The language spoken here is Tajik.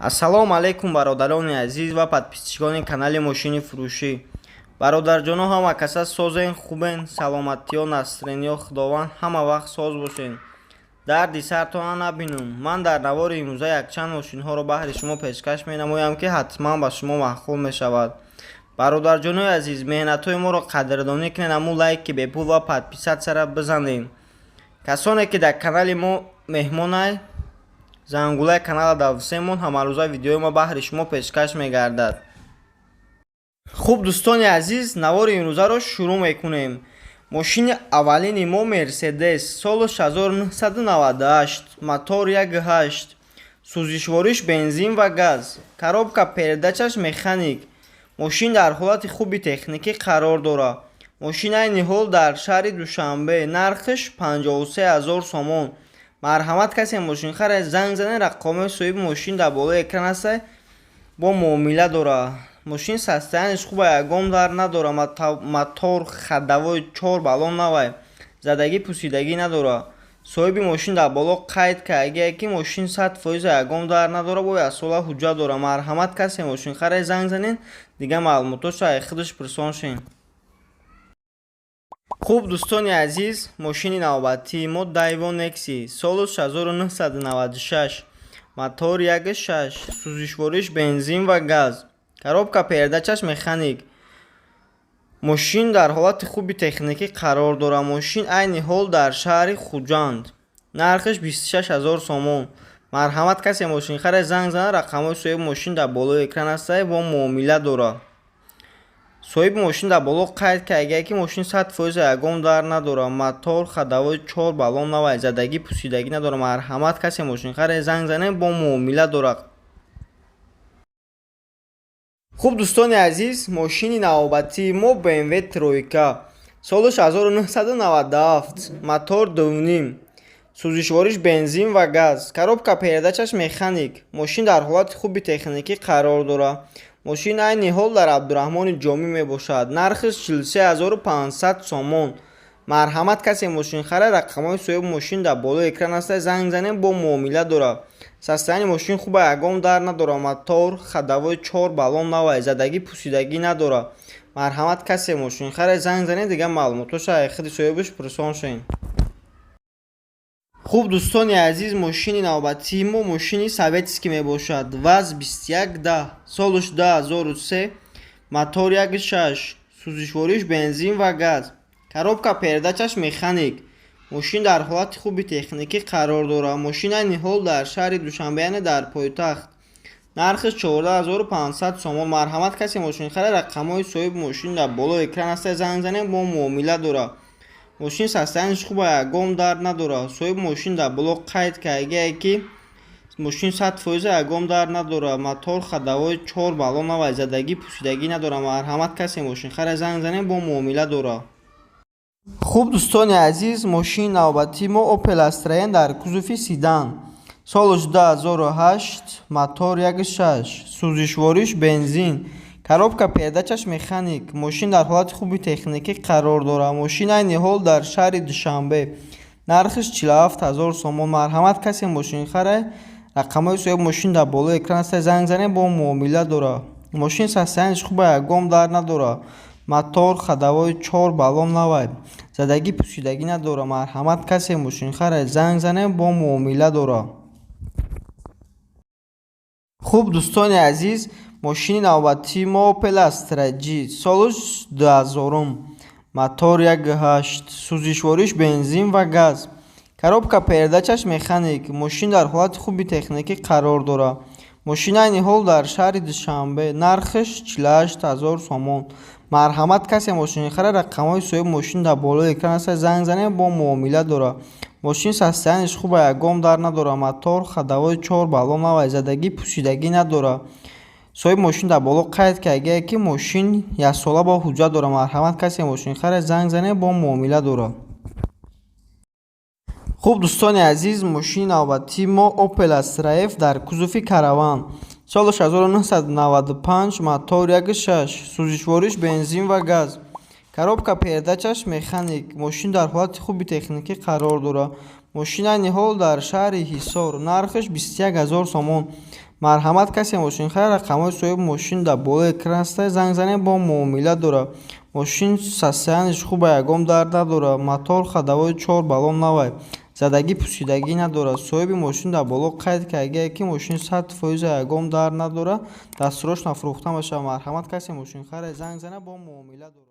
ассалому алайкум бародарони азиз ва подписчикони канали мошини фурӯшӣ. Бародарҷоно ҳама каса созен, хубен, саломатиё, насрениё, худованд ҳама вақт соз бошен. Дарди сартона набинум. Ман дар навори имрӯза якчанд мошинҳоро баҳри шумо пешкаш менамоям, ки ҳатман ба шумо маъқул мешавад. Бародарҷонои азиз, меҳнатҳои моро қадрдонӣ кунед, аму лайки бепул ва подписатсияро бизанед. Касоне ки дар канали мо меҳмонай, зангулаи канала давсемон ҳамарӯза видеои мо баҳри шумо пешкаш мегардад. Хуб дӯстони азиз, навори имрӯзаро шурӯъ мекунем. Мошини аввалини мо Мерседес, соли 1998, мотор 1.8, сӯзишвориш бензин ва газ, коробка передачаш механик. Мошин дар ҳолати хуби техникӣ қарор дорад. Мошин айни ҳол дар шаҳри Душанбе, нархиш 53000 сомон. марҳамат, касе мошин харе занг занед, рақоми соҳиби мошин дар болои экран аст, бо муомила дорад. мошин состоянияш хуб, ягон дар надорад, мотор ходовой 4 баллон навай, задагӣ пусидагӣ надорад. соҳиби мошин дар боло қайд кард ки мошин 100% ягон дар надорад, бо 1 сола ҳуҷҷат дорад. марҳамат, касе мошин харе занг занед, дигар маълумотош худаш пурсон шин. Хуб дӯстони азиз, мошини навбатии мо Daewoo Nexi, соли 1996, мотор 1.6, сӯзишвориш бензин ва газ, коробка передачаш механик. мошин дар ҳолати хуби техникӣ қарор дорад. мошин айни ҳол дар шаҳри Хуҷанд, нархиш 26000 сомон. марҳамат, касе мошин харе занг занад, рақамҳои соҳиби мошин дар болои экран аст, бо муомила дорад. соҳиби мошин дар боло қайд кард ки мошин 100% ягон дар надорад, мотор ходовой 4 баллон навай, задагӣ пусидагӣ надорад. марҳамат, касе мошин харе занг занед, бо муомила дорад. хуб дӯстони азиз, мошини навбатии мо BMW тройка, соли 1997, мотор 2.5, сӯзишвориш бензин ва газ, коробка передачаш механик. мошин дар ҳолати хуби техникӣ қарор дорад. мошин айни ҳол дар Абдураҳмони Ҷомӣ мебошад. нархиш 43500 сомон. марҳамат, касе мошин харе, рақамҳои соҳиби мошин дар болои экран аст, занг занед, бо муомила дорад. состоянияи мошин хуб, ягон дар надорад, мотор ходовой 4 баллон навай, задагӣ пусидагӣ надорад. марҳамат, касе мошин харе занг занед, дигар маълумотоша худи соҳибаш пурсон шин. хуб дӯстони азиз, мошини навбатии мо мошини советский мебошад. ВАЗ 2110, солиш 2003, мотор 1.6, сӯзишвориш бензин ва газ, коробка передачаш механик. мошин дар ҳолати хуби техникӣ қарор дорад. мошин айни ҳол дар шаҳри Душанбе, яъне дар пойтахт, нархиш 14500 сомон. марҳамат, касе мошин харе, рақамҳои соҳиби мошин дар болои экран аст, занг занед, бо муомила дорад. мошин состоянияш хуб, ягон дар надорад. соҳиби мошин дар боло қайд кард ки мошин 100% ягон дар надорад, мотор ходовой 4 баллон навай, задагӣ пусидагӣ надорад. марҳамат, касе мошин харе занг занед, бо муомила дорад. хуб дӯстони азиз, мошини навбатии мо Opel Astra дар кузуфи седан, солиш 2008, мотор 1.6, сӯзишвориш бензин, коробка передачаш механик. мошин дар ҳолати хуби техникӣ қарор дорад. мошин айни ҳол дар шаҳри Душанбе, нархиш 47000 сомон. марҳамат, касе мошин харе, рақамҳои соҳиби мошин дар болои экран аст, занг занед, бо муомила дорад. мошин состоянияш хуб, ягон дар надорад, мотор ходовой 4 баллон навай, задагӣ пусидагӣ надорад. марҳамат, касе мошин харе занг занед, бо муомила дорад. хуб дӯстони азиз, мошини навбатии мо Opel Astra G, солиш 2000, мотор 1.8, сӯзишвориш бензин ва газ, коробка передачаш механик. мошин дар ҳолати хуби техникӣ қарор дорад. мошин айни ҳол дар шаҳри Душанбе, нархиш 48000 сомон. марҳамат, касе мошин харе, рақамҳои соҳиби мошин дар болои экран аст, занг занед, бо муомила дорад. мошин состоянияш хуб, ягон дар надорад, мотор ходовой 4 баллон навай, задагӣ пусидагӣ надорад. соҳиби мошин дар боло қайд кард ки мошин 1 сола бо ҳуҷҷат дорад. марҳамат, касе мошин харе занг занед, бо муомила дорад. хуб дӯстони азиз, мошини навбатии мо Opel Astra F дар кузуфи караван, соли 1995, мотор 1.6, сӯзишвориш бензин ва газ, коробка передачаш механик. мошин дар ҳолати хуби техникӣ қарор дорад. мошин айни ҳол дар шаҳри Ҳисор, нархиш 21000 сомон. марҳамат, касе мошинхай рақамҳои соҳиби мошин дар болои экран аста занг занед, бо муомила дорад. Мошин сасияниш хуба, ягон дард надорад. Мотор ходовои 4 баллон навай, задагӣ пусидагӣ надорад. Соҳиби мошин дар боло қайд ки агар яке мошин 100% ягон дард надорад, дастураш нафурӯхта мешавад. Марҳамат, касе мошинхайро занг занед, бо муомила дорад.